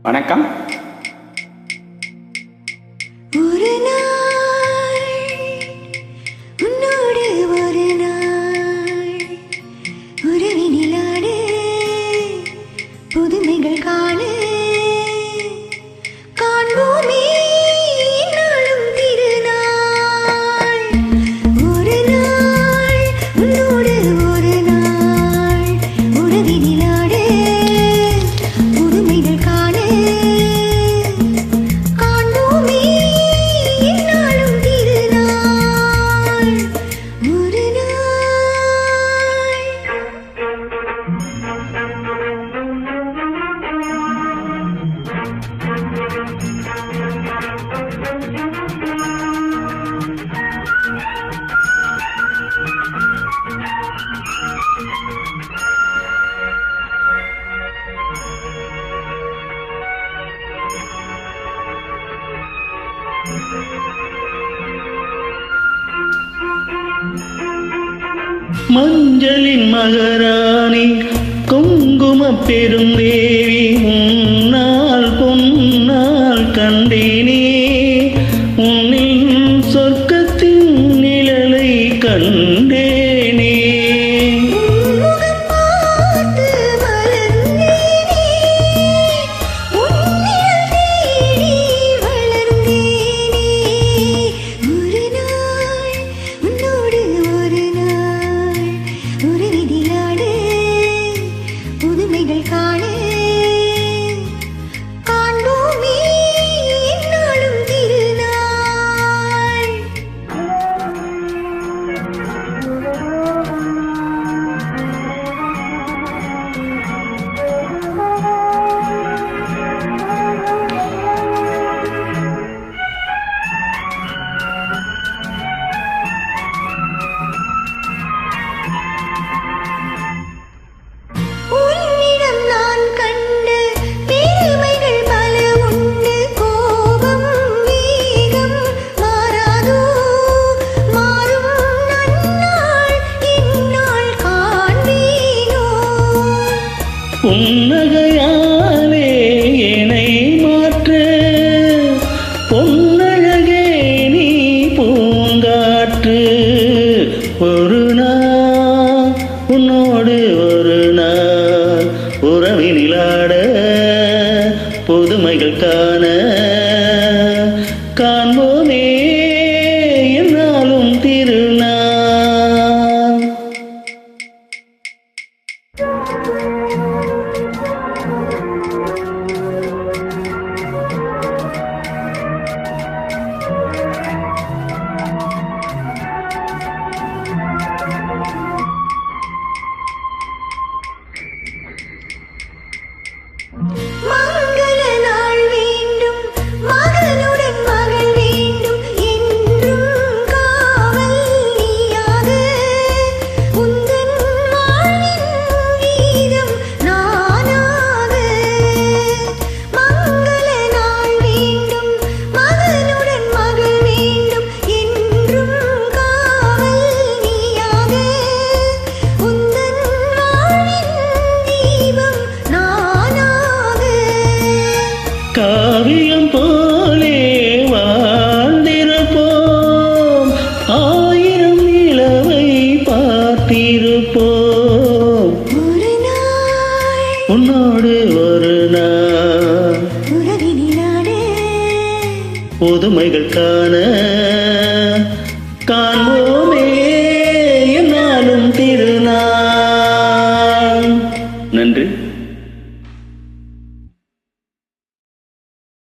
வணக்கம். ஒரு நாள் உன்னோடு ஒரு நாள் உறவினிலாடு புதுமைகள் காண காண்போமே நாளும் திருநாள். ஒரு நாள் உன்னோடு ஒரு நாள் உறவினிலாடு புதுமைகள் காண மஞ்சளின் மகராணி குங்கும பெருந்தேவி உன்னால் பொன்னால் கண்டேனே உன்னில் சொர்க்கத்தின் நிழலை கண்டேனே. புன்னகையாலே என்னை மாற்ற பொன்னழகே நீ பூங்காற்று. ஒரு நாள் உன்னோடு ஒரு நாள் உறவினிலாட புதுமைகள் காண காண்போமே என்னாலும் திருநாள். மங்கள நாள் வேண்டும், மகனுடன் மகள் வேண்டும், என்றும் காவல் நீயாக. உந்தன் வாழ்வின் கீதம் நானாக. மங்கள நாள் வேண்டும், மகனுடன் மகள் வேண்டும், என்றும் காவல் நீயாக. உந்தன் வாழ்வின் தீபம் காவியம் போலே வாழ்ந்திருப்போம், ஆயிரம் நிலவை பார்த்திருப்போம். ஒரு நாள் உன்னோடு ஒரு நாள் உறவினிலாடு புதுமைகள் காண காண்போமே என்னாலும் திருநாள். நன்றி.